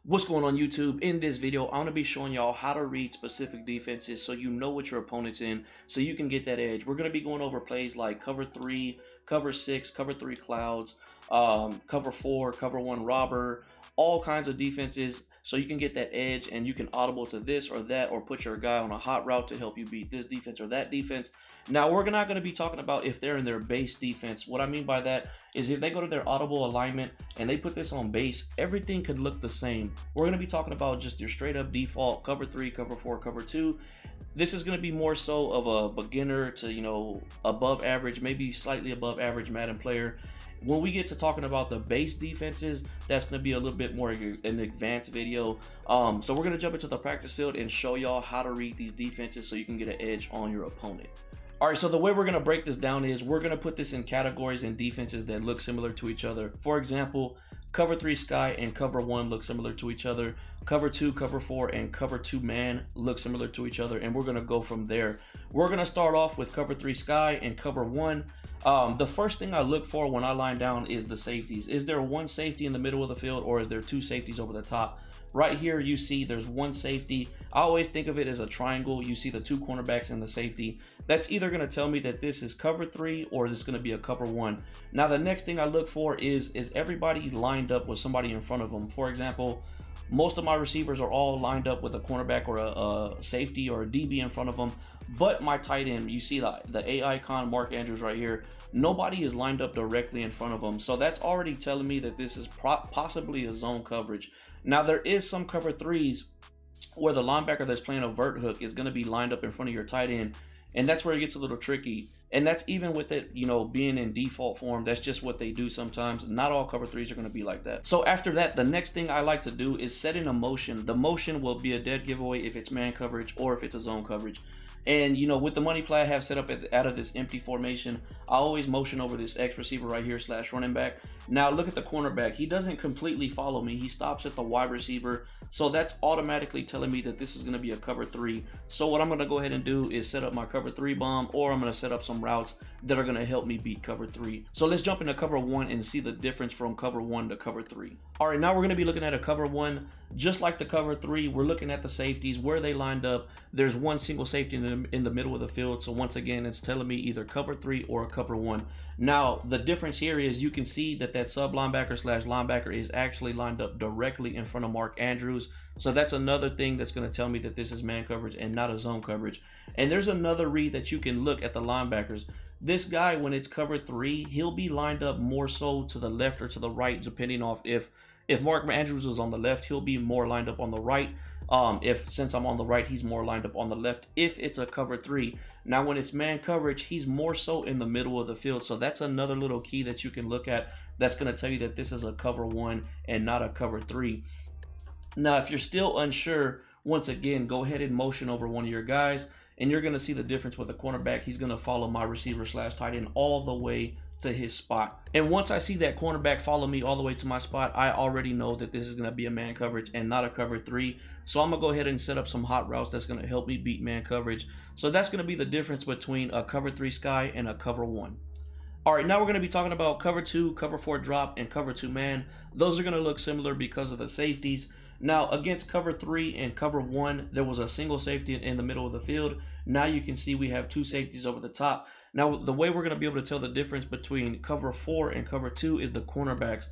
What's going on YouTube? In this video, I'm going to be showing y'all how to read specific defenses so you know what your opponent's in so you can get that edge. We're going to be going over plays like cover 3, cover 6, cover 3 clouds, cover 4, cover 1 robber, all kinds of defenses so you can get that edge and you can audible to this or that or put your guy on a hot route to help you beat this defense or that defense. Now, we're not going to be talking about if they're in their base defense. What I mean by that is if they go to their audible alignment and they put this on base, everything could look the same. We're going to be talking about just your straight up default cover 3, cover 4, cover 2. This is going to be more so of a beginner to, you know, above average, maybe slightly above average Madden player. When we get to talking about the base defenses, that's going to be a little bit more an advanced video. So we're going to jump into the practice field and show y'all how to read these defenses so you can get an edge on your opponent. All right, so the way we're going to break this down is we're going to put this in categories and defenses that look similar to each other. For example, cover 3 sky and cover 1 look similar to each other. Cover 2, cover 4, and cover 2 man look similar to each other, and we're going to go from there. We're going to start off with cover 3 sky and cover 1. The first thing I look for when I line down is the safeties. Is there one safety in the middle of the field or is there two safeties over the top? Right here you see there's one safety. I always think of it as a triangle. You see the two cornerbacks and the safety. That's either going to tell me that this is cover 3 or this is going to be a cover 1. Now the next thing I look for is everybody lined up with somebody in front of them? For example, most of my receivers are all lined up with a cornerback or a safety or a DB in front of them. But my tight end, you see the A icon, Mark Andrews right here, nobody is lined up directly in front of them. So that's already telling me that this is possibly a zone coverage. Now there is some cover 3s where the linebacker that's playing a vert hook is going to be lined up in front of your tight end. And that's where it gets a little tricky. And that's even with it, you know, being in default form. That's just what they do sometimes. Not all cover 3s are going to be like that. So after that, the next thing I like to do is set in a motion. The motion will be a dead giveaway if it's man coverage or if it's a zone coverage. And, you know, with the money play I have set up out of this empty formation, I always motion over this X receiver right here / running back. Now look at the cornerback. He doesn't completely follow me. He stops at the wide receiver. So that's automatically telling me that this is going to be a cover 3. So what I'm going to go ahead and do is set up my cover 3 bomb, or I'm going to set up some routes that are going to help me beat cover 3. So let's jump into cover 1 and see the difference from cover 1 to cover 3. All right, now we're going to be looking at a cover 1. Just like the cover 3, we're looking at the safeties, where they lined up. There's one single safety in the middle of the field. So once again, it's telling me either cover 3 or a cover 1. Now, the difference here is you can see that sub linebacker / linebacker is actually lined up directly in front of Mark Andrews. So that's another thing that's going to tell me that this is man coverage and not a zone coverage. And there's another read that you can look at the linebackers. This guy, when it's cover 3, he'll be lined up more so to the left or to the right, depending off if Mark Andrews is on the left, he'll be more lined up on the right. Since I'm on the right, he's more lined up on the left if it's a cover 3. Now when it's man coverage, he's more so in the middle of the field. So that's another little key that you can look at that's going to tell you that this is a cover 1 and not a cover 3. Now if you're still unsure, once again, go ahead and motion over one of your guys and you're going to see the difference with the cornerback. He's going to follow my receiver / tight end all the way to his spot. And once I see that cornerback follow me all the way to my spot, I already know that this is going to be a man coverage and not a cover 3. So I'm going to go ahead and set up some hot routes that's going to help me beat man coverage. So that's going to be the difference between a cover 3 sky and a cover 1. All right, now we're going to be talking about cover 2, cover 4 drop, and cover 2 man. Those are going to look similar because of the safeties. Now against cover 3 and cover 1, there was a single safety in the middle of the field. Now you can see we have two safeties over the top. Now the way we're going to be able to tell the difference between cover 4 and cover 2 is the cornerbacks.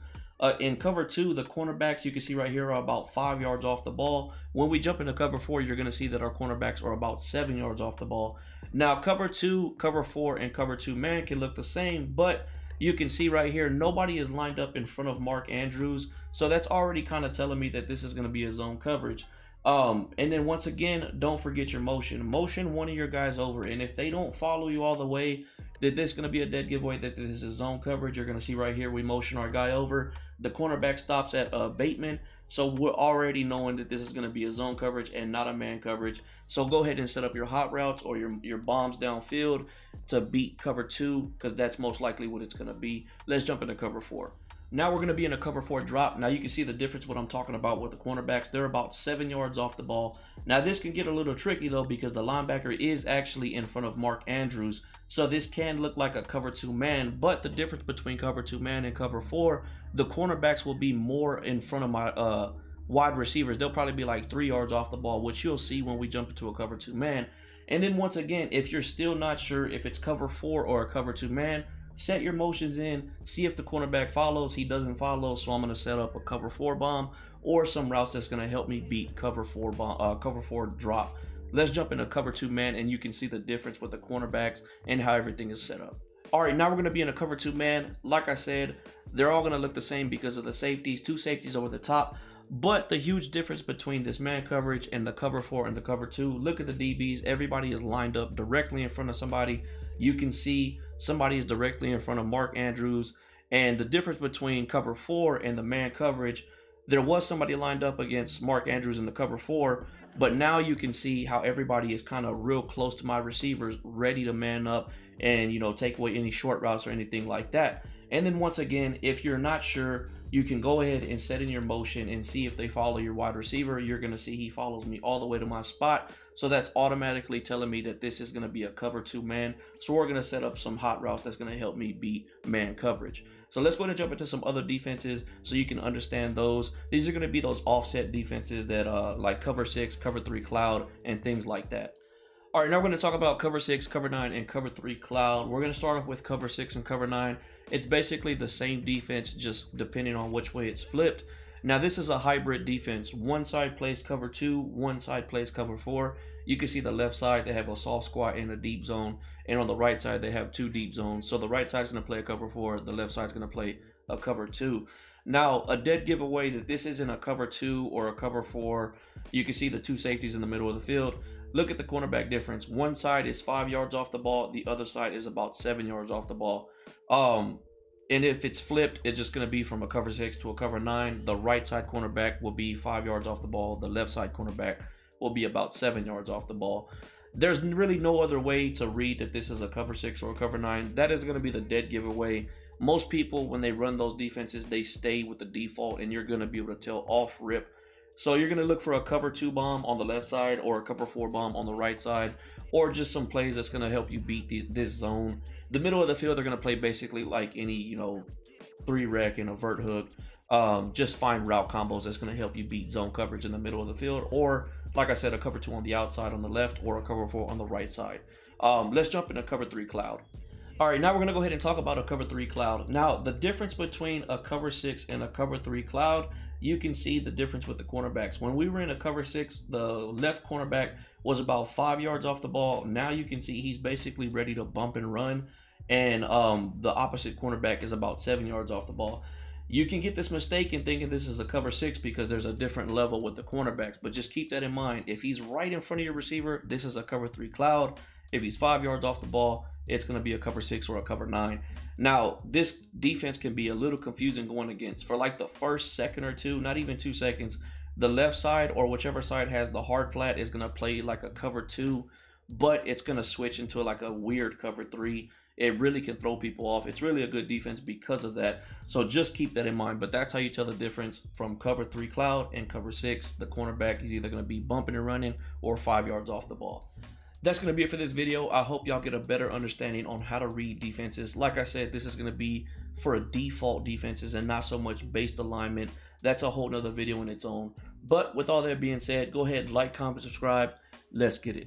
In cover 2, the cornerbacks you can see right here are about 5 yards off the ball. When we jump into cover 4, you're going to see that our cornerbacks are about 7 yards off the ball. Now cover 2, cover 4, and cover 2 man can look the same, but you can see right here, nobody is lined up in front of Mark Andrews. So that's already kind of telling me that this is going to be a zone coverage. And then once again, don't forget your motion. Motion one of your guys over. And if they don't follow you all the way, that this is going to be a dead giveaway that this is zone coverage. You're going to see right here, we motion our guy over. The cornerback stops at Bateman. So we're already knowing that this is going to be a zone coverage and not a man coverage. So go ahead and set up your hot routes or your bombs downfield to beat cover 2, because that's most likely what it's going to be. Let's jump into cover 4. Now we're going to be in a cover 4 drop. Now you can see the difference what I'm talking about with the cornerbacks. They're about 7 yards off the ball. Now this can get a little tricky though, because the linebacker is actually in front of Mark Andrews. So this can look like a cover 2 man, but the difference between cover 2 man and cover 4, the cornerbacks will be more in front of wide receivers, they'll probably be like 3 yards off the ball, which you'll see when we jump into a cover 2 man. And then once again, if you're still not sure if it's cover 4 or a cover 2 man, set your motions in, see if the cornerback follows. He doesn't follow, so I'm going to set up a cover 4 bomb or some routes that's going to help me beat cover 4 bomb, cover 4 drop. Let's jump into cover 2 man, and you can see the difference with the cornerbacks and how everything is set up. All right, now we're going to be in a cover 2 man. Like I said, they're all going to look the same because of the safeties, 2 safeties over the top. But the huge difference between this man coverage and the cover 4 and the cover 2, look at the DBs. Everybody is lined up directly in front of somebody. You can see somebody is directly in front of Mark Andrews. And the difference between cover 4 and the man coverage, there was somebody lined up against Mark Andrews in the cover 4, but now you can see how everybody is kind of real close to my receivers, ready to man up and, you know, take away any short routes or anything like that. And then once again, if you're not sure, you can go ahead and set in your motion and see if they follow your wide receiver. You're going to see he follows me all the way to my spot. So that's automatically telling me that this is going to be a cover 2 man. So we're going to set up some hot routes that's going to help me beat man coverage. So let's go ahead and jump into some other defenses so you can understand those. These are going to be those offset defenses that like cover 6, cover 3 cloud, and things like that. All right, now we're going to talk about cover 6, cover 9, and cover 3 cloud. We're going to start off with cover 6 and cover 9. It's basically the same defense, just depending on which way it's flipped. Now, this is a hybrid defense. One side plays cover 2, one side plays cover 4. You can see the left side, they have a soft squat and a deep zone. And on the right side, they have 2 deep zones. So the right side is going to play a cover 4. The left side is going to play a cover 2. Now, a dead giveaway that this isn't a cover 2 or a cover 4. You can see the 2 safeties in the middle of the field. Look at the cornerback difference. One side is 5 yards off the ball. The other side is about 7 yards off the ball. And if it's flipped, it's just going to be from a cover 6 to a cover 9. The right side cornerback will be 5 yards off the ball. The left side cornerback will be about 7 yards off the ball. There's really no other way to read that this is a cover 6 or a cover 9. That is going to be the dead giveaway. Most people, when they run those defenses, they stay with the default, and you're going to be able to tell off rip. So you're going to look for a cover 2 bomb on the left side or a cover 4 bomb on the right side, or just some plays that's going to help you beat this zone. The middle of the field, they're going to play basically like any, you know, 3-rec and a vert hook. Just find route combos that's going to help you beat zone coverage in the middle of the field, or like I said, a cover 2 on the outside on the left or a cover 4 on the right side. Let's jump into cover 3 cloud. All right, now we're going to go ahead and talk about a cover 3 cloud. Now, the difference between a cover 6 and a cover 3 cloud, you can see the difference with the cornerbacks. When we were in a cover 6, the left cornerback was about 5 yards off the ball. Now you can see he's basically ready to bump and run, and the opposite cornerback is about 7 yards off the ball. You can get this mistake in thinking this is a cover 6 because there's a different level with the cornerbacks, but just keep that in mind. If he's right in front of your receiver, this is a cover 3 cloud. If he's 5 yards off the ball, it's going to be a cover 6 or a cover 9. Now, this defense can be a little confusing going against. For like the first second or two, not even 2 seconds, the left side or whichever side has the hard flat is going to play like a cover 2, but it's going to switch into like a weird cover 3. It really can throw people off. It's really a good defense because of that. So just keep that in mind. But that's how you tell the difference from cover 3 cloud and cover 6. The cornerback is either going to be bumping and running or 5 yards off the ball. That's going to be it for this video. I hope y'all get a better understanding on how to read defenses. Like I said, this is going to be for default defenses and not so much based alignment. That's a whole nother video in its own. But with all that being said, go ahead, like, comment, subscribe. Let's get it.